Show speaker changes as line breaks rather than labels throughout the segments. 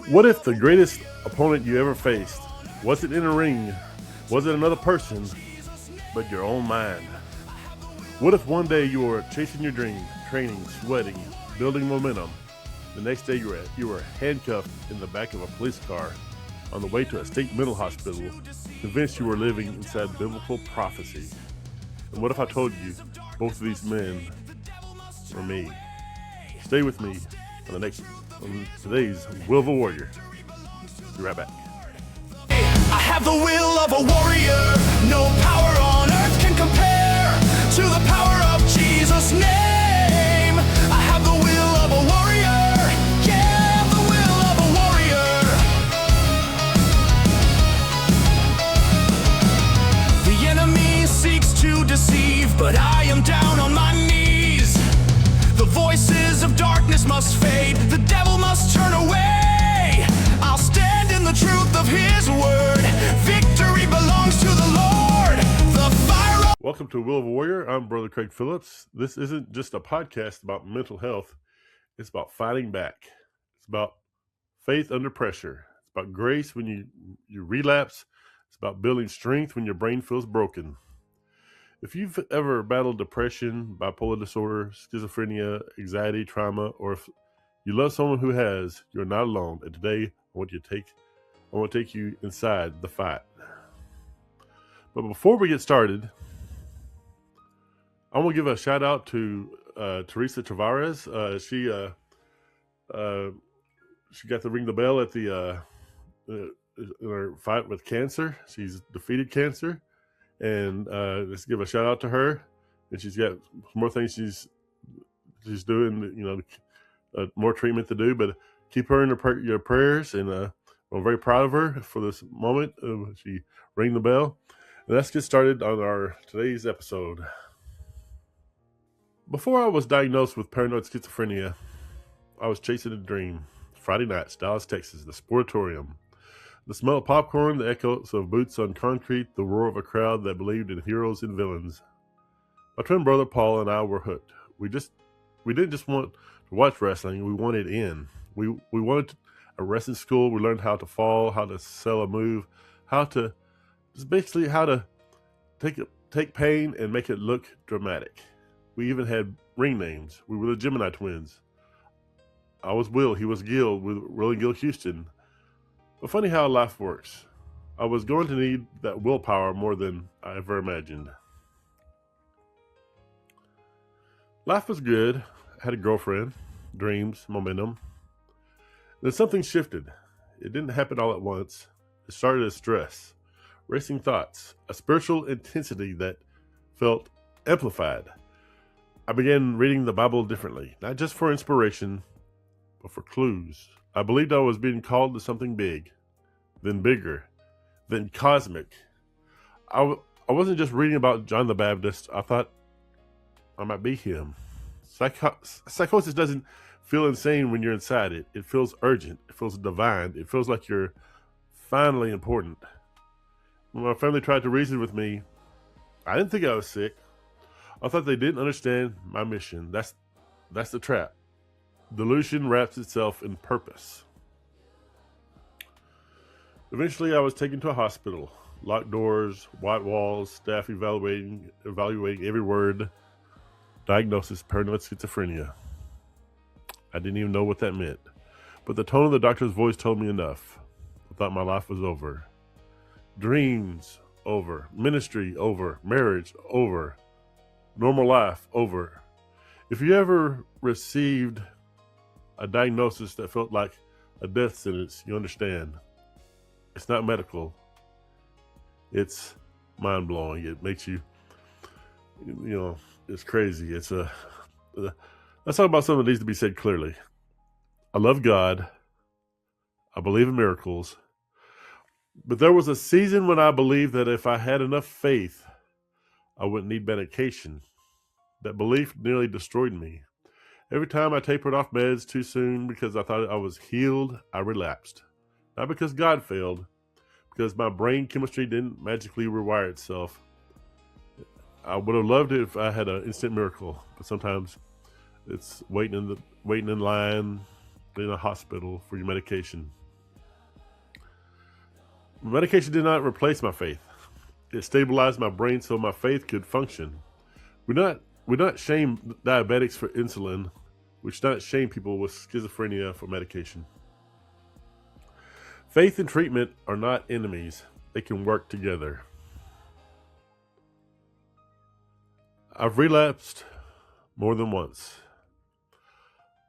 What if the greatest opponent you ever faced wasn't in a ring, wasn't another person, but your own mind? What if one day you were chasing your dream, training, sweating, building momentum? The next day you were handcuffed in the back of a police car on the way to a state mental hospital, convinced you were living inside biblical prophecy. And what if I told you both of these men were me? Stay with me on today's Will of a Warrior. Be right back.
I have the will of a warrior. No power on earth can compare to the power of Jesus' name. I have the will of a warrior. Yeah, the will of a warrior. The enemy seeks to deceive, but I am down on my knees. The voices of darkness must fade. The devil must turn away. I'll stand in the truth of his word. Victory belongs to the Lord. The fire.
Welcome to Will of a Warrior. I'm Brother Craig Phillips. This isn't just a podcast about mental health. It's about fighting back. It's about faith under pressure. It's about grace when you relapse. It's about building strength when your brain feels broken. If you've ever battled depression, bipolar disorder, schizophrenia, anxiety, trauma, or if you love someone who has, you're not alone. And today, I want to take you inside the fight. But before we get started, I want to give a shout out to Teresa Tavares. She got to ring the bell at in her fight with cancer. She's defeated cancer. And let's give a shout out to her. And she's got more things she's doing, more treatment to do. But keep her in your prayers. And I'm very proud of her for this moment. She rang the bell. And let's get started on today's episode. Before I was diagnosed with paranoid schizophrenia, I was chasing a dream. Friday nights, Dallas, Texas, the Sportatorium. The smell of popcorn, the echoes of boots on concrete, the roar of a crowd that believed in heroes and villains. My twin brother Paul and I were hooked. We didn't just want to watch wrestling, we wanted in. We wanted a wrestling school. We learned how to fall, how to sell a move, how to take pain and make it look dramatic. We even had ring names. We were the Gemini twins. I was Will, he was Gil, with Will and Gil Houston. But funny how life works. I was going to need that willpower more than I ever imagined. Life was good. I had a girlfriend, dreams, momentum. Then something shifted. It didn't happen all at once. It started as stress, racing thoughts, a spiritual intensity that felt amplified. I began reading the Bible differently, not just for inspiration, but for clues. I believed I was being called to something big, then bigger, then cosmic. I wasn't just reading about John the Baptist. I thought I might be him. Psychosis doesn't feel insane when you're inside it. It feels urgent. It feels divine. It feels like you're finally important. When my family tried to reason with me, I didn't think I was sick. I thought they didn't understand my mission. That's the trap. Delusion wraps itself in purpose. Eventually, I was taken to a hospital. Locked doors, white walls, staff evaluating every word. Diagnosis, paranoid schizophrenia. I didn't even know what that meant. But the tone of the doctor's voice told me enough. I thought my life was over. Dreams over. Ministry over. Marriage over. Normal life over. If you ever received a diagnosis that felt like a death sentence, you understand. It's not medical. It's mind-blowing. It makes you, it's crazy. Let's talk about something that needs to be said clearly. I love God. I believe in miracles. But there was a season when I believed that if I had enough faith, I wouldn't need medication. That belief nearly destroyed me. Every time I tapered off meds too soon because I thought I was healed, I relapsed. Not because God failed, because my brain chemistry didn't magically rewire itself. I would have loved it if I had an instant miracle, but sometimes it's waiting in line in a hospital for your medication. Medication did not replace my faith. It stabilized my brain so my faith could function. We not shame diabetics for insulin. We should not shame people with schizophrenia for medication. Faith and treatment are not enemies. They can work together. I've relapsed more than once.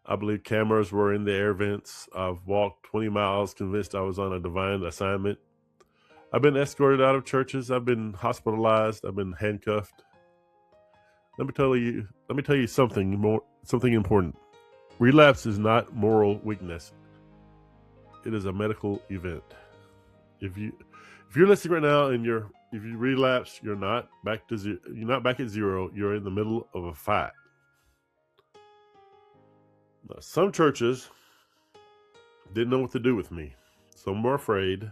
I believe cameras were in the air vents. I've walked 20 miles convinced I was on a divine assignment. I've been escorted out of churches. I've been hospitalized. I've been handcuffed. Let me tell you something important. Relapse is not moral weakness. It is a medical event. If you're listening right now and if you relapse, you're not back at zero. You're in the middle of a fight. Now, some churches didn't know what to do with me. Some were afraid.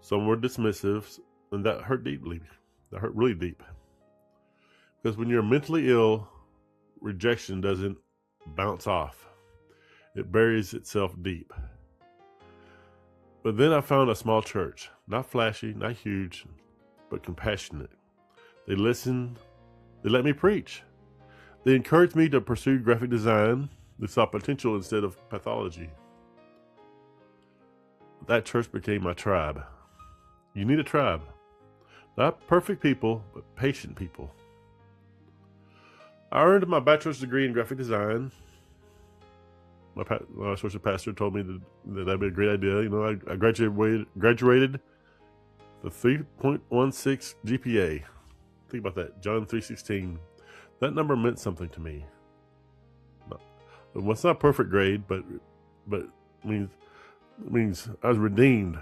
Some were dismissive, and that hurt deeply. That hurt really deep. Because when you're mentally ill, rejection doesn't bounce off. It buries itself deep. But then I found a small church, not flashy, not huge, but compassionate. They listened. They let me preach. They encouraged me to pursue graphic design. They saw potential instead of pathology. That church became my tribe. You need a tribe. Not perfect people, but patient people. I earned my bachelor's degree in graphic design. My associate pastor told me that that'd be a great idea. You know, I graduated the 3.16 GPA. Think about that, John 3:16. That number meant something to me. Well, it's not a perfect grade, but it means I was redeemed.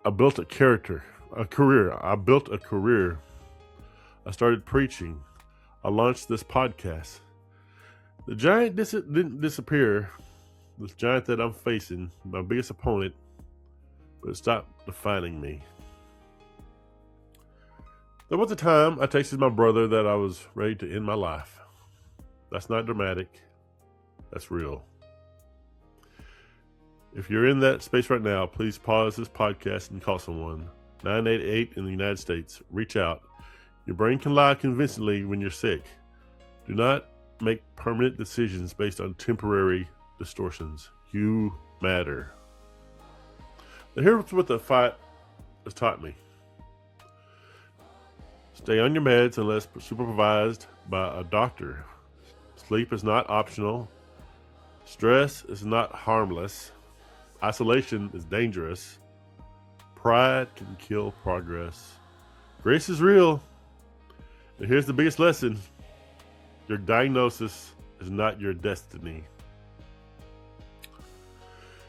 I built a career. I built a career. I started preaching. I launched this podcast. The giant didn't disappear. This giant that I'm facing, my biggest opponent, but it stopped defining me. There was a time I texted my brother that I was ready to end my life. That's not dramatic. That's real. If you're in that space right now, please pause this podcast and call someone. 988 in the United States. Reach out. Your brain can lie convincingly when you're sick. Do not make permanent decisions based on temporary distortions. You matter. Now here's what the fight has taught me. Stay on your meds unless supervised by a doctor. Sleep is not optional. Stress is not harmless. Isolation is dangerous. Pride can kill progress. Grace is real. And here's the biggest lesson. Your diagnosis is not your destiny.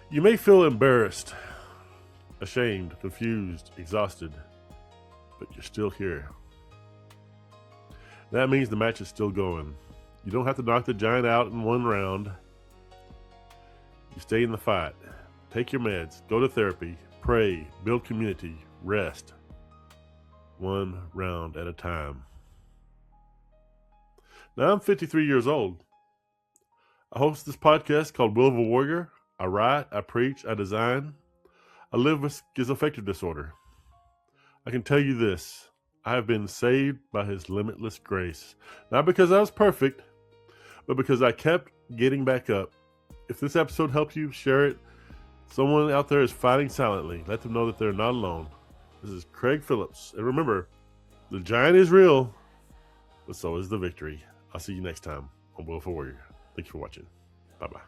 You may feel embarrassed, ashamed, confused, exhausted, but you're still here. That means the match is still going. You don't have to knock the giant out in one round. You stay in the fight. Take your meds, go to therapy, pray, build community, rest. One round at a time. Now I'm 53 years old. I host this podcast called Will of a Warrior. I write, I preach, I design. I live with schizoaffective disorder. I can tell you this. I have been saved by his limitless grace. Not because I was perfect, but because I kept getting back up. If this episode helped you, share it. Someone out there is fighting silently. Let them know that they're not alone. This is Craig Phillips. And remember, the giant is real, but so is the victory. I'll see you next time on Will of a Warrior. Thank you for watching. Bye-bye.